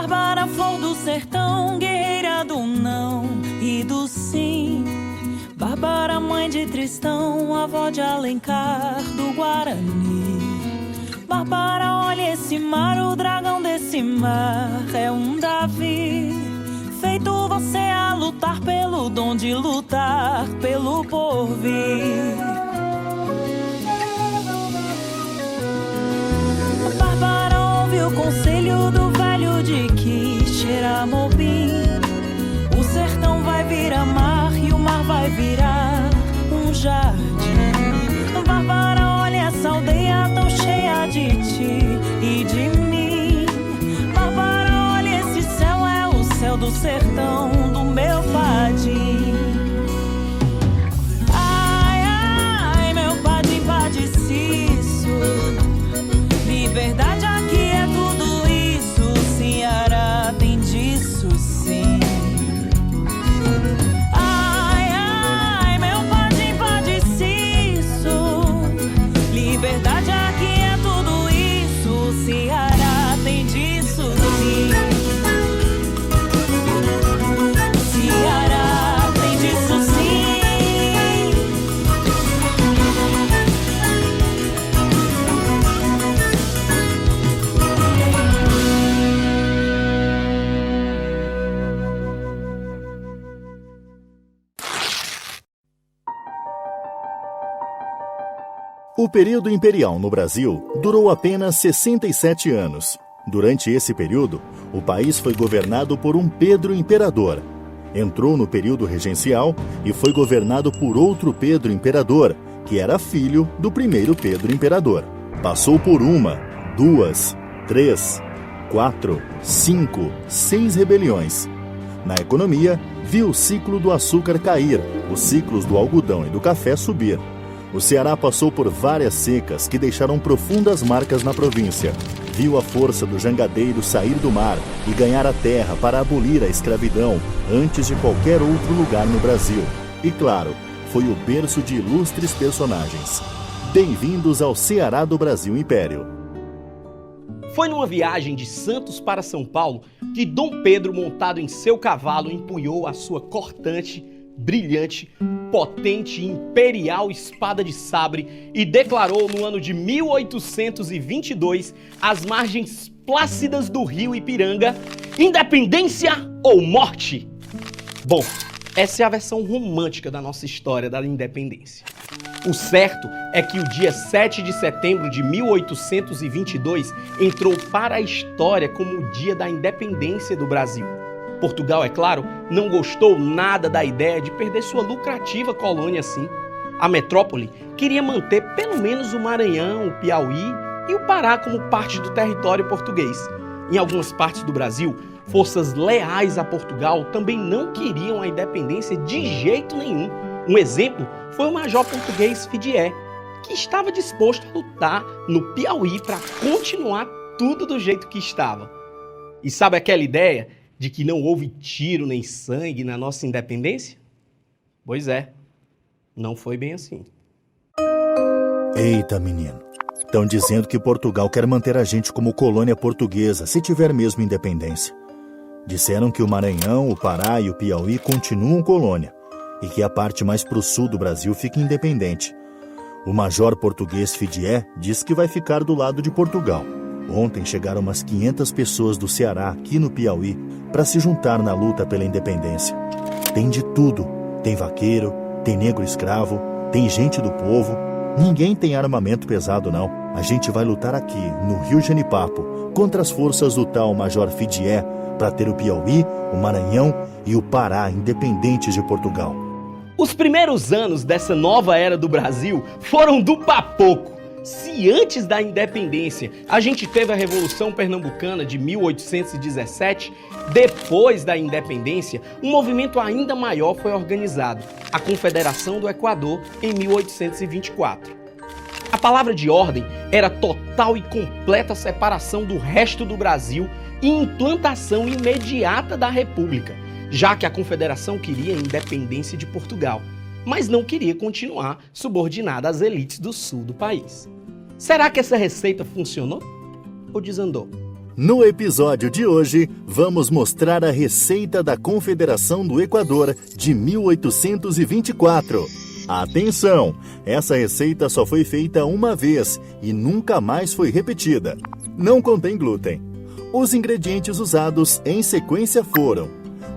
Bárbara, flor do sertão, guerreira do não e do sim. Bárbara, mãe de Tristão, avó de Alencar do Guarani. Bárbara, olha esse mar, o dragão desse mar é um Davi. Feito você a lutar pelo dom de lutar pelo porvir. Bárbara ouve o conselho do velho de Quixeramobim. O sertão vai virar mar e o mar vai virar um jardim. Bárbara, olha essa aldeia tão cheia de ti e de mim. Bárbara, olha esse céu, é o céu do sertão do meu padim. Ai, ai, meu padim padeciço. Liberdade aqui é tudo isso, Ceará tem disso sim. Ai, ai, meu padim padeciço. Liberdade aqui é tudo isso, Ceará tem disso sim. Ceará tem disso sim. O período imperial no Brasil durou apenas 67 anos. Durante esse período, o país foi governado por um Pedro Imperador. Entrou no período regencial e foi governado por outro Pedro Imperador, que era filho do primeiro Pedro Imperador. Passou por 1, 2, 3, 4, 5, 6 rebeliões. Na economia, viu o ciclo do açúcar cair, os ciclos do algodão e do café subir. O Ceará passou por várias secas que deixaram profundas marcas na província. Viu a força do jangadeiro sair do mar e ganhar a terra para abolir a escravidão antes de qualquer outro lugar no Brasil. E claro, foi o berço de ilustres personagens. Bem-vindos ao Ceará do Brasil Império. Foi numa viagem de Santos para São Paulo que Dom Pedro, montado em seu cavalo, empunhou a sua cortante, brilhante, potente e imperial espada de sabre e declarou no ano de 1822, às margens plácidas do rio Ipiranga, independência ou morte? Bom, essa é a versão romântica da nossa história da independência. O certo é que o dia 7 de setembro de 1822 entrou para a história como o dia da independência do Brasil. Portugal, é claro, não gostou nada da ideia de perder sua lucrativa colônia assim. A metrópole queria manter pelo menos o Maranhão, o Piauí e o Pará como parte do território português. Em algumas partes do Brasil, forças leais a Portugal também não queriam a independência de jeito nenhum. Um exemplo foi o major português Fidié, que estava disposto a lutar no Piauí para continuar tudo do jeito que estava. E sabe aquela ideia de que não houve tiro nem sangue na nossa independência? Pois é, não foi bem assim. Eita, menino. Estão dizendo que Portugal quer manter a gente como colônia portuguesa, se tiver mesmo independência. Disseram que o Maranhão, o Pará e o Piauí continuam colônia e que a parte mais pro sul do Brasil fica independente. O major português Fidié diz que vai ficar do lado de Portugal. Ontem chegaram umas 500 pessoas do Ceará aqui no Piauí para se juntar na luta pela independência. Tem de tudo. Tem vaqueiro, tem negro escravo, tem gente do povo. Ninguém tem armamento pesado, não. A gente vai lutar aqui, no Rio Genipapo, contra as forças do tal Major Fidié, para ter o Piauí, o Maranhão e o Pará independentes de Portugal. Os primeiros anos dessa nova era do Brasil foram do papoco. Se antes da independência a gente teve a Revolução Pernambucana de 1817, depois da independência, um movimento ainda maior foi organizado, a Confederação do Equador, em 1824. A palavra de ordem era total e completa separação do resto do Brasil e implantação imediata da República, já que a Confederação queria a independência de Portugal, mas não queria continuar subordinada às elites do sul do país. Será que essa receita funcionou ou desandou? No episódio de hoje, vamos mostrar a receita da Confederação do Equador de 1824. Atenção! Essa receita só foi feita uma vez e nunca mais foi repetida. Não contém glúten. Os ingredientes usados em sequência foram: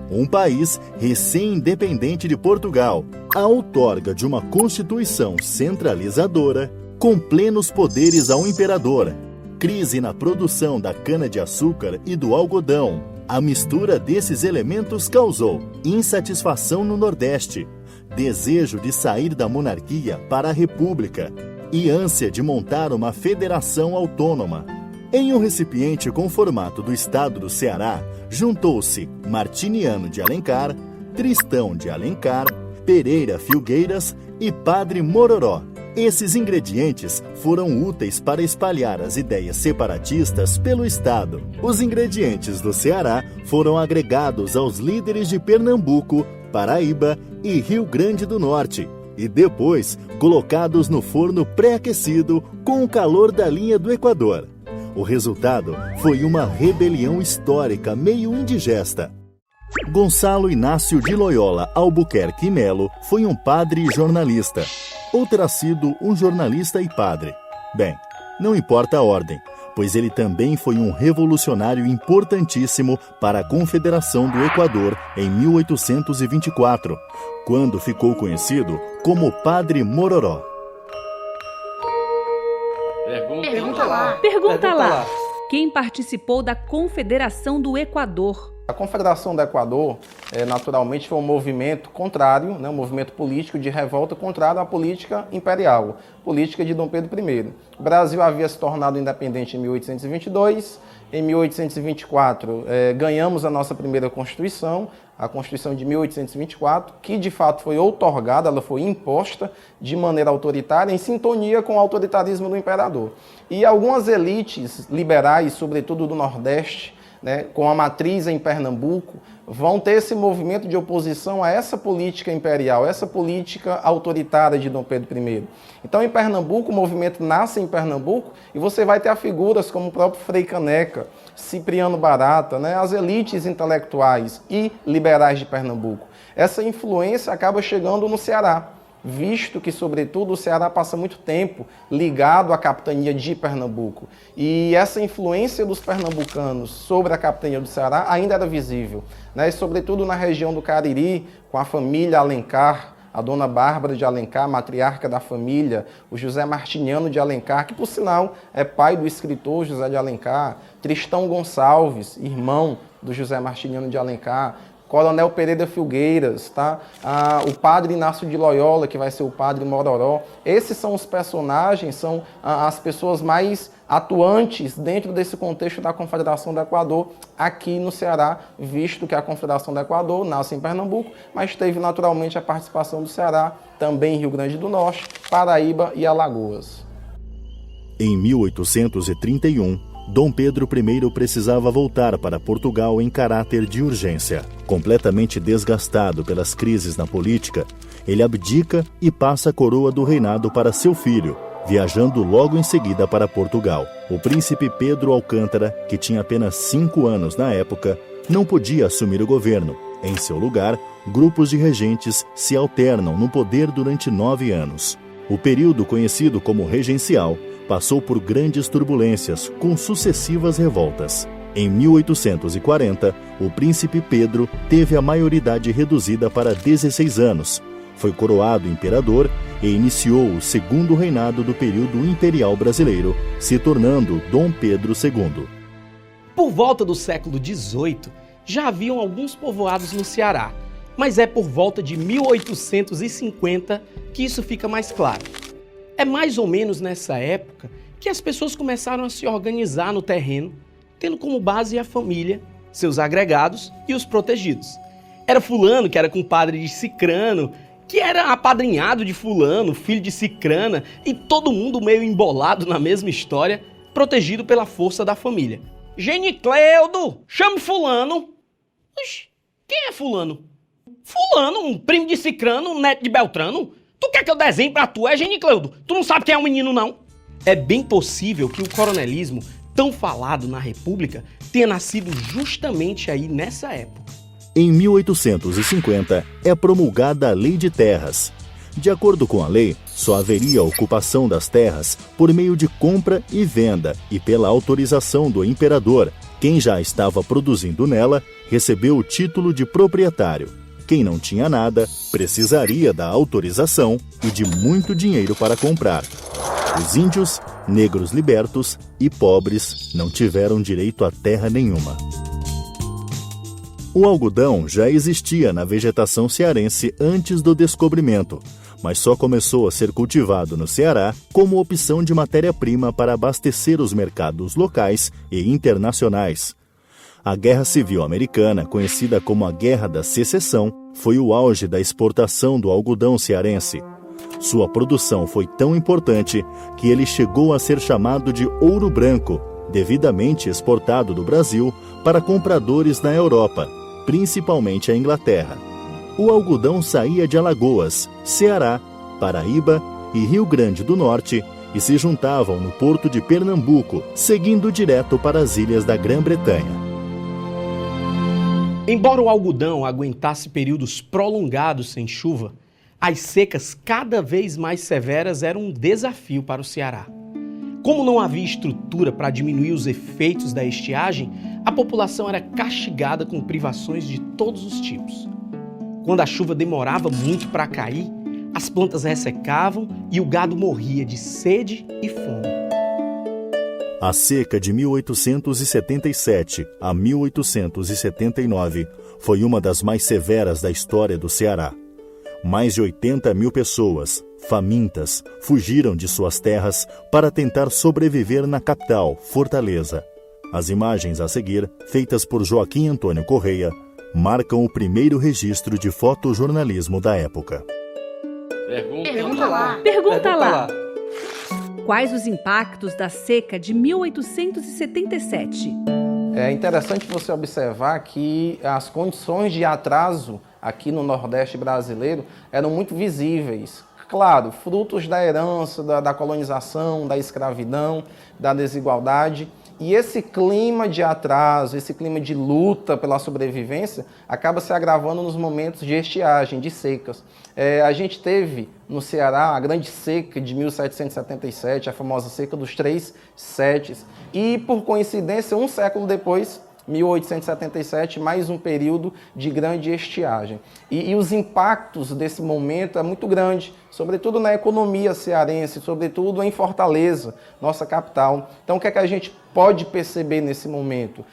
um país recém-independente de Portugal, a outorga de uma constituição centralizadora, com plenos poderes ao imperador, crise na produção da cana-de-açúcar e do algodão. A mistura desses elementos causou insatisfação no Nordeste, desejo de sair da monarquia para a república e ânsia de montar uma federação autônoma. Em um recipiente com formato do estado do Ceará, juntou-se Martiniano de Alencar, Tristão de Alencar, Pereira Filgueiras e Padre Mororó. Esses ingredientes foram úteis para espalhar as ideias separatistas pelo estado. Os ingredientes do Ceará foram agregados aos líderes de Pernambuco, Paraíba e Rio Grande do Norte, e depois colocados no forno pré-aquecido com o calor da linha do Equador. O resultado foi uma rebelião histórica meio indigesta. Gonçalo Inácio de Loyola Albuquerque Melo foi um padre e jornalista, ou terá sido um jornalista e padre. Bem, não importa a ordem, pois ele também foi um revolucionário importantíssimo para a Confederação do Equador em 1824, quando ficou conhecido como Padre Mororó. Pergunta lá. Quem participou da Confederação do Equador? A Confederação do Equador, naturalmente, foi um movimento contrário, um movimento político de revolta contrário à política imperial, política de Dom Pedro I. O Brasil havia se tornado independente em 1822, em 1824 ganhamos a nossa primeira Constituição, a Constituição de 1824, que de fato foi outorgada, ela foi imposta de maneira autoritária, em sintonia com o autoritarismo do imperador. E algumas elites liberais, sobretudo do Nordeste, com a matriz em Pernambuco, vão ter esse movimento de oposição a essa política imperial, essa política autoritária de Dom Pedro I. Então, em Pernambuco, o movimento nasce em Pernambuco e você vai ter figuras como o próprio Frei Caneca, Cipriano Barata, as elites intelectuais e liberais de Pernambuco. Essa influência acaba chegando no Ceará, visto que, sobretudo, o Ceará passa muito tempo ligado à capitania de Pernambuco. E essa influência dos pernambucanos sobre a capitania do Ceará ainda era visível, e, sobretudo na região do Cariri, com a família Alencar, a dona Bárbara de Alencar, matriarca da família, o José Martiniano de Alencar, que, por sinal, é pai do escritor José de Alencar, Tristão Gonçalves, irmão do José Martiniano de Alencar, Coronel Pereira Filgueiras, o Padre Inácio de Loyola, que vai ser o Padre Mororó. Esses são os personagens, são as pessoas mais atuantes dentro desse contexto da Confederação do Equador aqui no Ceará, visto que a Confederação do Equador nasce em Pernambuco, mas teve naturalmente a participação do Ceará, também em Rio Grande do Norte, Paraíba e Alagoas. Em 1831, Dom Pedro I precisava voltar para Portugal em caráter de urgência. Completamente desgastado pelas crises na política, ele abdica e passa a coroa do reinado para seu filho, viajando logo em seguida para Portugal. O príncipe Pedro Alcântara, que tinha apenas 5 anos na época, não podia assumir o governo. Em seu lugar, grupos de regentes se alternam no poder durante 9 anos. O período conhecido como regencial passou por grandes turbulências, com sucessivas revoltas. Em 1840, o príncipe Pedro teve a maioridade reduzida para 16 anos, foi coroado imperador e iniciou o segundo reinado do período imperial brasileiro, se tornando Dom Pedro II. Por volta do século XVIII, já haviam alguns povoados no Ceará, mas é por volta de 1850 que isso fica mais claro. É mais ou menos nessa época que as pessoas começaram a se organizar no terreno, tendo como base a família, seus agregados e os protegidos. Era fulano que era compadre de cicrano, que era apadrinhado de fulano, filho de cicrana, e todo mundo meio embolado na mesma história, protegido pela força da família. Genicleudo, chame fulano. Oxi, quem é fulano? Fulano, um primo de cicrano, um neto de Beltrano. Tu quer que eu desenhe pra tu, Genicleudo? Tu não sabe quem é o menino, não? É bem possível que o coronelismo tão falado na República tenha nascido justamente aí nessa época. Em 1850, é promulgada a Lei de Terras. De acordo com a lei, só haveria ocupação das terras por meio de compra e venda e pela autorização do imperador. Quem já estava produzindo nela recebeu o título de proprietário. Quem não tinha nada precisaria da autorização e de muito dinheiro para comprar. Os índios, negros libertos e pobres não tiveram direito a terra nenhuma. O algodão já existia na vegetação cearense antes do descobrimento, mas só começou a ser cultivado no Ceará como opção de matéria-prima para abastecer os mercados locais e internacionais. A Guerra Civil Americana, conhecida como a Guerra da Secessão, foi o auge da exportação do algodão cearense. Sua produção foi tão importante que ele chegou a ser chamado de ouro branco, devidamente exportado do Brasil para compradores na Europa, principalmente a Inglaterra. O algodão saía de Alagoas, Ceará, Paraíba e Rio Grande do Norte e se juntavam no porto de Pernambuco, seguindo direto para as ilhas da Grã-Bretanha. Embora o algodão aguentasse períodos prolongados sem chuva, as secas cada vez mais severas eram um desafio para o Ceará. Como não havia estrutura para diminuir os efeitos da estiagem, a população era castigada com privações de todos os tipos. Quando a chuva demorava muito para cair, as plantas ressecavam e o gado morria de sede e fome. A seca de 1877 a 1879 foi uma das mais severas da história do Ceará. Mais de 80 mil pessoas, famintas, fugiram de suas terras para tentar sobreviver na capital, Fortaleza. As imagens a seguir, feitas por Joaquim Antônio Correia, marcam o primeiro registro de fotojornalismo da época. Pergunta lá. Quais os impactos da seca de 1877? É interessante você observar que as condições de atraso aqui no Nordeste brasileiro eram muito visíveis. Claro, frutos da herança, da colonização, da escravidão, da desigualdade. E esse clima de atraso, esse clima de luta pela sobrevivência, acaba se agravando nos momentos de estiagem, de secas. A gente teve no Ceará a grande seca de 1777, a famosa seca dos 3 setes. E, por coincidência, um século depois, 1877, mais um período de grande estiagem. E os impactos desse momento é muito grande, sobretudo na economia cearense, sobretudo em Fortaleza, nossa capital. Então, o que é que a gente pode perceber nesse momento?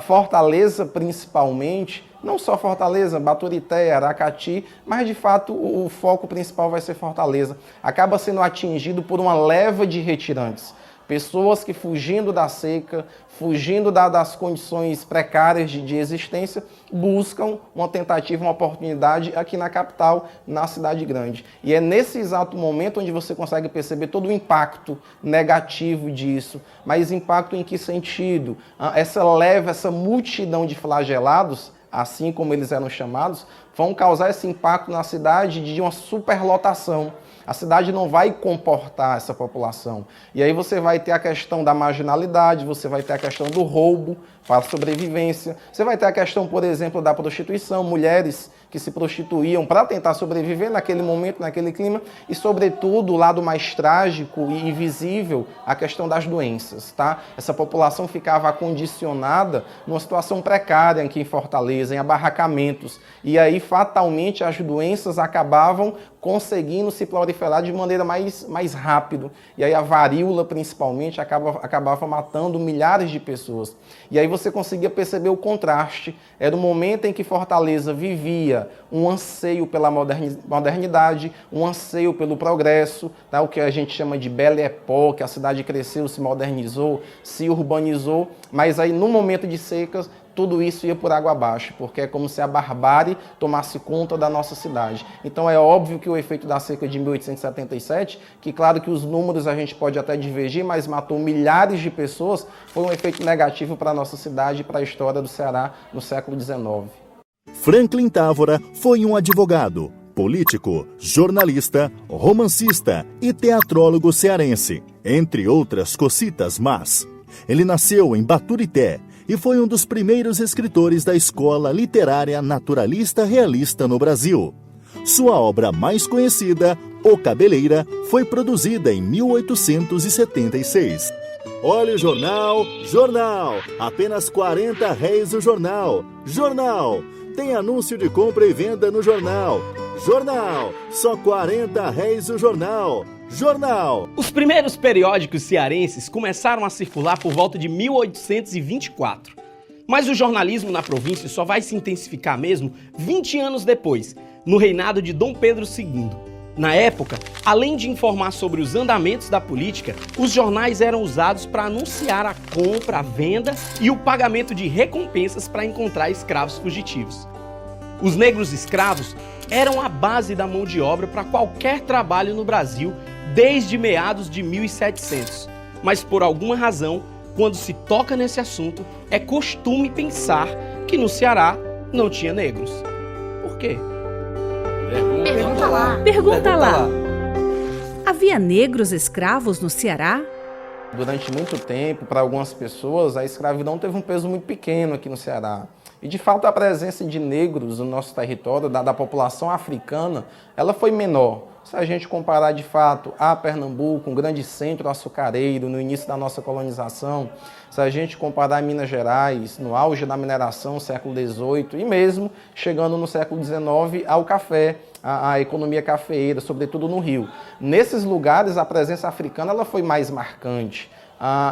Fortaleza, principalmente, não só Fortaleza, Baturité, Aracati, mas, de fato, o foco principal vai ser Fortaleza. Acaba sendo atingido por uma leva de retirantes. Pessoas que, fugindo da seca, fugindo das condições precárias de existência, buscam uma tentativa, uma oportunidade aqui na capital, na cidade grande. E é nesse exato momento onde você consegue perceber todo o impacto negativo disso. Mas impacto em que sentido? Essa leva, essa multidão de flagelados, assim como eles eram chamados, vão causar esse impacto na cidade de uma superlotação. A cidade não vai comportar essa população. E aí você vai ter a questão da marginalidade, você vai ter a questão do roubo para a sobrevivência, você vai ter a questão, por exemplo, da prostituição, mulheres que se prostituíam para tentar sobreviver naquele momento, naquele clima, e, sobretudo, o lado mais trágico e invisível, a questão das doenças, tá? Essa população ficava acondicionada numa situação precária aqui em Fortaleza, em abarracamentos, e aí, fatalmente, as doenças acabavam conseguindo se proliferar de maneira mais rápido. E aí a varíola, principalmente, acabava matando milhares de pessoas. E aí você conseguia perceber o contraste. Era o momento em que Fortaleza vivia um anseio pela modernidade, um anseio pelo progresso, tá? O que a gente chama de Belle Époque, a cidade cresceu, se modernizou, se urbanizou, mas aí no momento de secas, tudo isso ia por água abaixo, porque é como se a barbárie tomasse conta da nossa cidade. Então é óbvio que o efeito da seca de 1877, que claro que os números a gente pode até divergir, mas matou milhares de pessoas, foi um efeito negativo para a nossa cidade e para a história do Ceará no século XIX. Franklin Távora foi um advogado, político, jornalista, romancista e teatrólogo cearense, entre outras cositas más. Ele nasceu em Baturité e foi um dos primeiros escritores da escola literária naturalista realista no Brasil. Sua obra mais conhecida, O Cabeleira, foi produzida em 1876. Olha o jornal, jornal, apenas 40 réis o jornal, jornal, tem anúncio de compra e venda no jornal, jornal, só 40 réis o jornal, jornal. Os primeiros periódicos cearenses começaram a circular por volta de 1824. Mas o jornalismo na província só vai se intensificar mesmo 20 anos depois, no reinado de Dom Pedro II. Na época, além de informar sobre os andamentos da política, os jornais eram usados para anunciar a compra, a venda e o pagamento de recompensas para encontrar escravos fugitivos. Os negros escravos eram a base da mão de obra para qualquer trabalho no Brasil desde meados de 1700. Mas por alguma razão, quando se toca nesse assunto, é costume pensar que no Ceará não tinha negros. Por quê? Pergunta lá. Havia negros escravos no Ceará? Durante muito tempo, para algumas pessoas, a escravidão teve um peso muito pequeno aqui no Ceará. E, de fato, a presença de negros no nosso território, da população africana, ela foi menor. Se a gente comparar, de fato, a Pernambuco, um grande centro açucareiro no início da nossa colonização, se a gente comparar Minas Gerais, no auge da mineração, século XVIII, e mesmo chegando no século XIX ao café, a economia cafeeira, sobretudo no Rio. Nesses lugares, a presença africana ela foi mais marcante.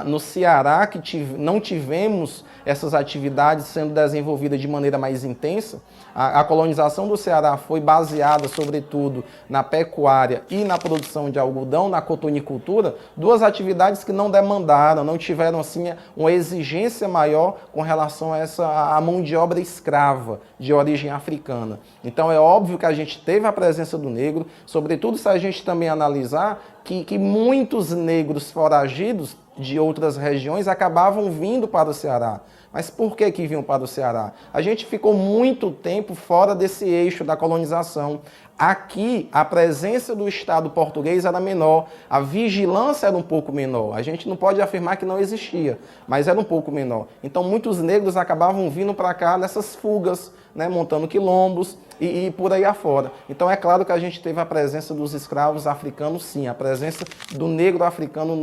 No Ceará, que não tivemos essas atividades sendo desenvolvidas de maneira mais intensa, a colonização do Ceará foi baseada, sobretudo, na pecuária e na produção de algodão, na cotonicultura, duas atividades que não demandaram, não tiveram assim, uma exigência maior com relação a mão de obra escrava de origem africana. Então é óbvio que a gente teve a presença do negro, sobretudo se a gente também analisar que muitos negros foragidos de outras regiões acabavam vindo para o Ceará. Mas por que vinham para o Ceará? A gente ficou muito tempo fora desse eixo da colonização. Aqui, a presença do Estado português era menor, a vigilância era um pouco menor. A gente não pode afirmar que não existia, mas era um pouco menor. Então, muitos negros acabavam vindo para cá nessas fugas, né, montando quilombos e por aí afora. Então, é claro que a gente teve a presença dos escravos africanos, sim, a presença do negro africano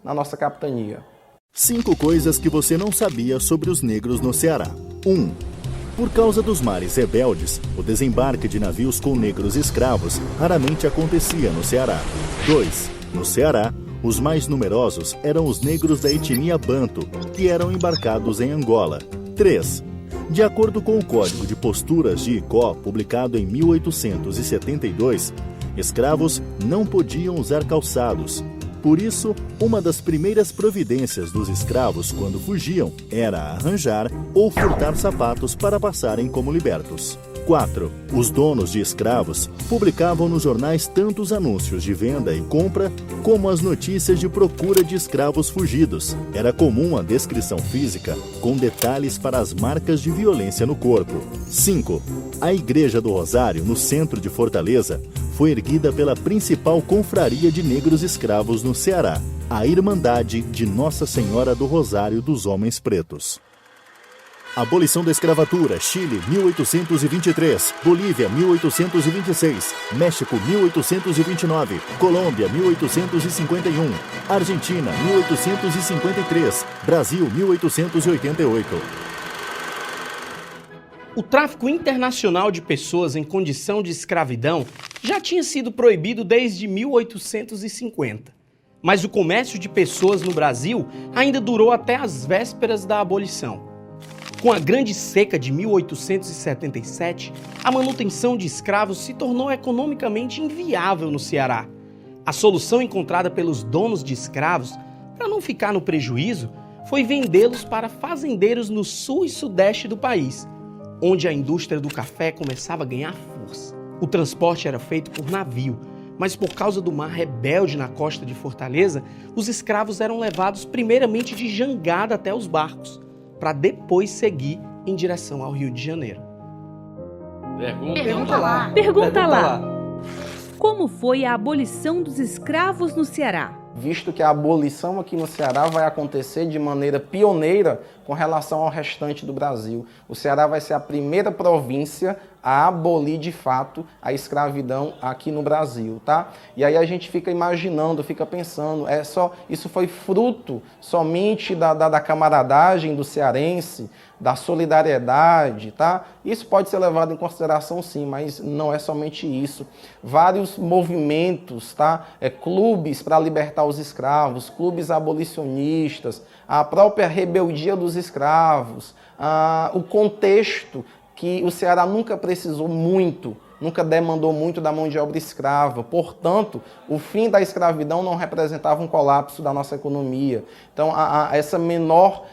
na nossa capitania. 5 coisas que você não sabia sobre os negros no Ceará. 1. Por causa dos mares rebeldes, o desembarque de navios com negros escravos raramente acontecia no Ceará. 2. No Ceará, os mais numerosos eram os negros da etnia Banto, que eram embarcados em Angola. 3. De acordo com o Código de Posturas de Icó, publicado em 1872, escravos não podiam usar calçados. Por isso, uma das primeiras providências dos escravos quando fugiam era arranjar ou furtar sapatos para passarem como libertos. 4. Os donos de escravos publicavam nos jornais tanto os anúncios de venda e compra, como as notícias de procura de escravos fugidos. Era comum a descrição física, com detalhes para as marcas de violência no corpo. 5. A Igreja do Rosário, no centro de Fortaleza, foi erguida pela principal confraria de negros escravos no Ceará, a Irmandade de Nossa Senhora do Rosário dos Homens Pretos. Abolição da escravatura, Chile, 1823, Bolívia, 1826, México, 1829, Colômbia, 1851, Argentina, 1853, Brasil, 1888. O tráfico internacional de pessoas em condição de escravidão já tinha sido proibido desde 1850. Mas o comércio de pessoas no Brasil ainda durou até as vésperas da abolição. Com a Grande Seca de 1877, a manutenção de escravos se tornou economicamente inviável no Ceará. A solução encontrada pelos donos de escravos, para não ficar no prejuízo, foi vendê-los para fazendeiros no sul e sudeste do país, onde a indústria do café começava a ganhar força. O transporte era feito por navio, mas por causa do mar rebelde na costa de Fortaleza, os escravos eram levados primeiramente de jangada até os barcos, para depois seguir em direção ao Rio de Janeiro. Pergunta lá. Como foi a abolição dos escravos no Ceará? visto que a abolição aqui no Ceará vai acontecer de maneira pioneira com relação ao restante do Brasil. O Ceará vai ser a primeira província a abolir de fato a escravidão aqui no Brasil, tá? E aí a gente fica imaginando, fica pensando, isso foi fruto somente da camaradagem do cearense, da solidariedade, tá? Isso pode ser levado em consideração sim, mas não é somente isso. Vários movimentos, tá? Clubes para libertar os escravos, clubes abolicionistas, a própria rebeldia dos escravos, o contexto que o Ceará nunca precisou muito, nunca demandou muito da mão de obra escrava. Portanto, o fim da escravidão não representava um colapso da nossa economia. Então, essa menor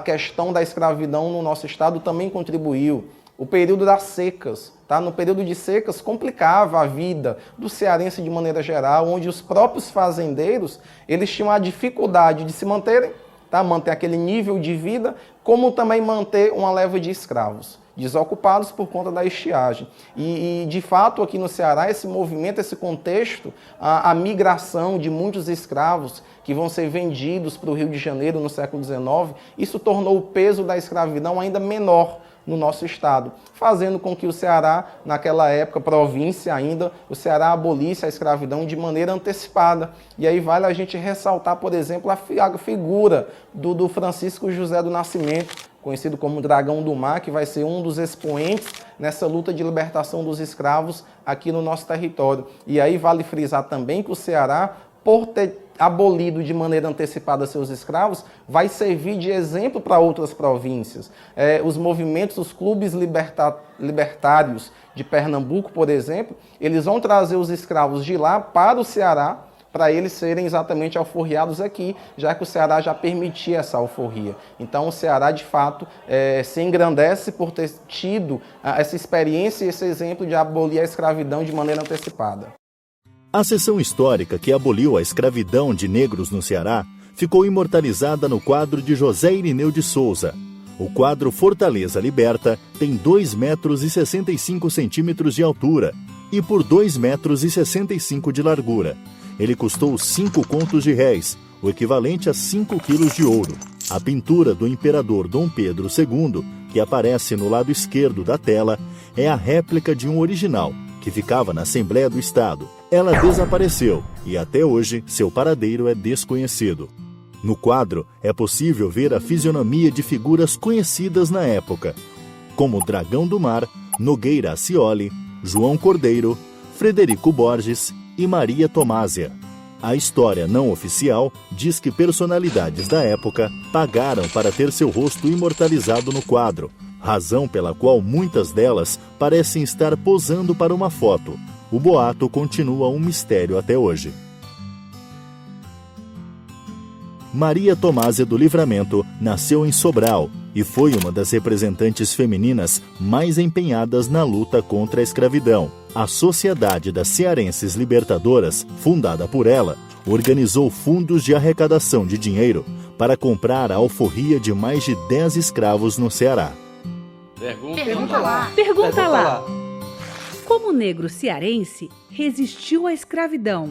questão da escravidão no nosso estado também contribuiu. O período das secas, tá? No período de secas complicava a vida do cearense de maneira geral, onde os próprios fazendeiros eles tinham a dificuldade de se manterem, tá? Manter aquele nível de vida, como também manter uma leva de escravos desocupados por conta da estiagem. E de fato, aqui no Ceará, esse movimento, esse contexto, a migração de muitos escravos que vão ser vendidos para o Rio de Janeiro no século XIX, isso tornou o peso da escravidão ainda menor no nosso estado, fazendo com que o Ceará, naquela época, província ainda, o Ceará abolisse a escravidão de maneira antecipada. E aí vale a gente ressaltar, por exemplo, a figura do Francisco José do Nascimento, conhecido como Dragão do Mar, que vai ser um dos expoentes nessa luta de libertação dos escravos aqui no nosso território. E aí vale frisar também que o Ceará, por ter abolido de maneira antecipada seus escravos, vai servir de exemplo para outras províncias. Os movimentos, os clubes libertários de Pernambuco, por exemplo, eles vão trazer os escravos de lá para o Ceará, para eles serem exatamente alforriados aqui, já que o Ceará já permitia essa alforria. Então o Ceará, de fato, se engrandece por ter tido essa experiência e esse exemplo de abolir a escravidão de maneira antecipada. A sessão histórica que aboliu a escravidão de negros no Ceará ficou imortalizada no quadro de José Irineu de Souza. O quadro Fortaleza Liberta tem 2,65 metros de altura e por 2,65 metros de largura. Ele custou 5 contos de réis, o equivalente a 5 quilos de ouro. A pintura do imperador Dom Pedro II, que aparece no lado esquerdo da tela, é a réplica de um original, que ficava na Assembleia do Estado. Ela desapareceu e até hoje seu paradeiro é desconhecido. No quadro é possível ver a fisionomia de figuras conhecidas na época, como Dragão do Mar, Nogueira Acioli, João Cordeiro, Frederico Borges e Maria Tomásia. A história não oficial diz que personalidades da época pagaram para ter seu rosto imortalizado no quadro, razão pela qual muitas delas parecem estar posando para uma foto. O boato continua um mistério até hoje. Maria Tomásia do Livramento nasceu em Sobral e foi uma das representantes femininas mais empenhadas na luta contra a escravidão. A Sociedade das Cearenses Libertadoras, fundada por ela, organizou fundos de arrecadação de dinheiro para comprar a alforria de mais de 10 escravos no Ceará. Pergunta lá. Como o negro cearense resistiu à escravidão?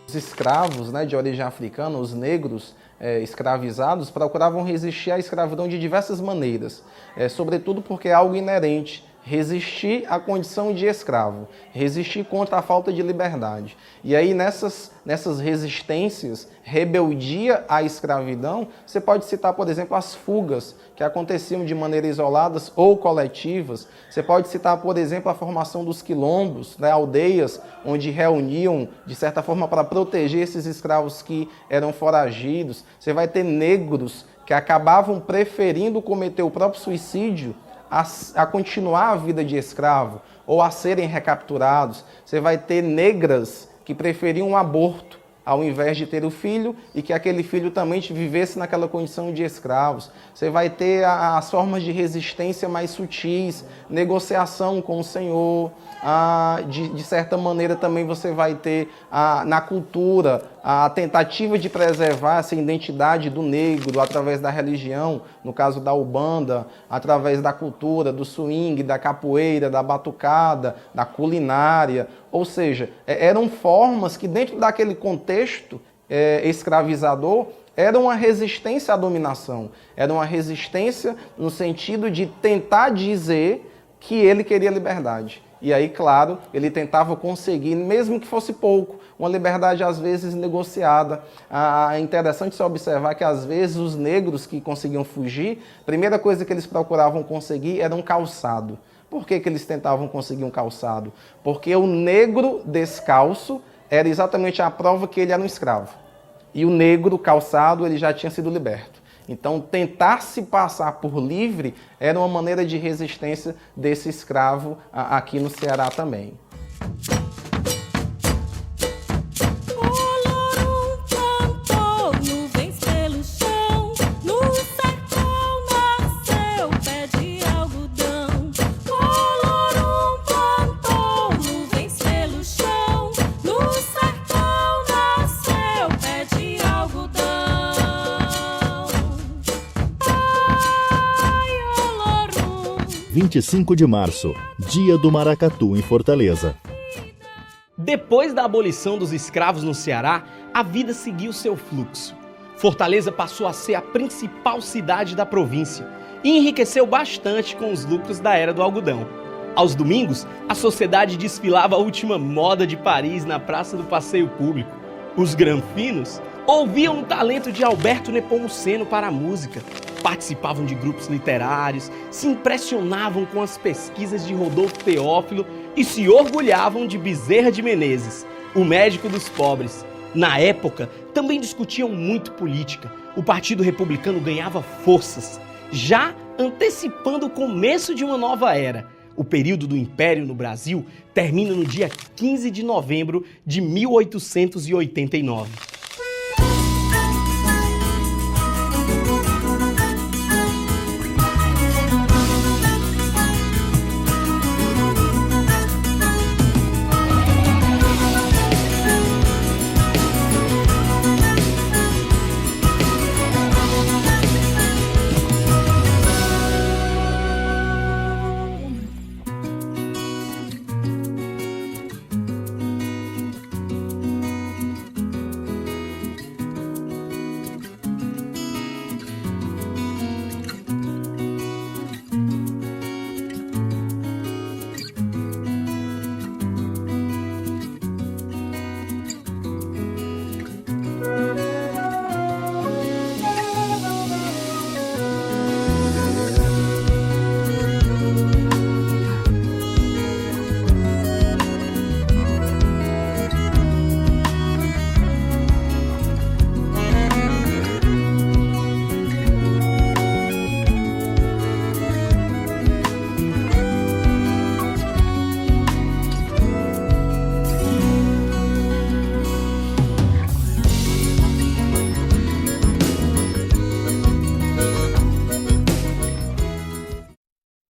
Os escravos, de origem africana, os negros escravizados, procuravam resistir à escravidão de diversas maneiras, sobretudo porque é algo inerente. Resistir à condição de escravo, resistir contra a falta de liberdade. E aí nessas resistências, rebeldia à escravidão, você pode citar, por exemplo, as fugas que aconteciam de maneira isoladas ou coletivas. Você pode citar, por exemplo, a formação dos quilombos, aldeias onde reuniam, de certa forma, para proteger esses escravos que eram foragidos. Você vai ter negros que acabavam preferindo cometer o próprio suicídio a continuar a vida de escravo ou a serem recapturados. Você vai ter negras que preferiam um aborto ao invés de ter o filho e que aquele filho também vivesse naquela condição de escravos. Você vai ter as formas de resistência mais sutis, negociação com o senhor. De certa maneira também você vai ter na cultura a tentativa de preservar essa identidade do negro através da religião, no caso da Umbanda, através da cultura, do swing, da capoeira, da batucada, da culinária. Ou seja, eram formas que dentro daquele contexto escravizador era uma resistência à dominação, era uma resistência no sentido de tentar dizer que ele queria liberdade. E aí, claro, ele tentava conseguir, mesmo que fosse pouco, uma liberdade às vezes negociada. É interessante se observar que às vezes os negros que conseguiam fugir, a primeira coisa que eles procuravam conseguir era um calçado. Por que eles tentavam conseguir um calçado? Porque o negro descalço era exatamente a prova que ele era um escravo. E o negro calçado ele já tinha sido liberto. Então, tentar se passar por livre era uma maneira de resistência desse escravo aqui no Ceará também. Dia 25 de março, Dia do Maracatu em Fortaleza. Depois da abolição dos escravos no Ceará, a vida seguiu seu fluxo. Fortaleza passou a ser a principal cidade da província e enriqueceu bastante com os lucros da era do algodão. Aos domingos, a sociedade desfilava a última moda de Paris na Praça do Passeio Público. Os granfinos ouviam o talento de Alberto Nepomuceno para a música, participavam de grupos literários, se impressionavam com as pesquisas de Rodolfo Teófilo e se orgulhavam de Bezerra de Menezes, o médico dos pobres. Na época, também discutiam muito política. O Partido Republicano ganhava forças, já antecipando o começo de uma nova era. O período do Império no Brasil termina no dia 15 de novembro de 1889.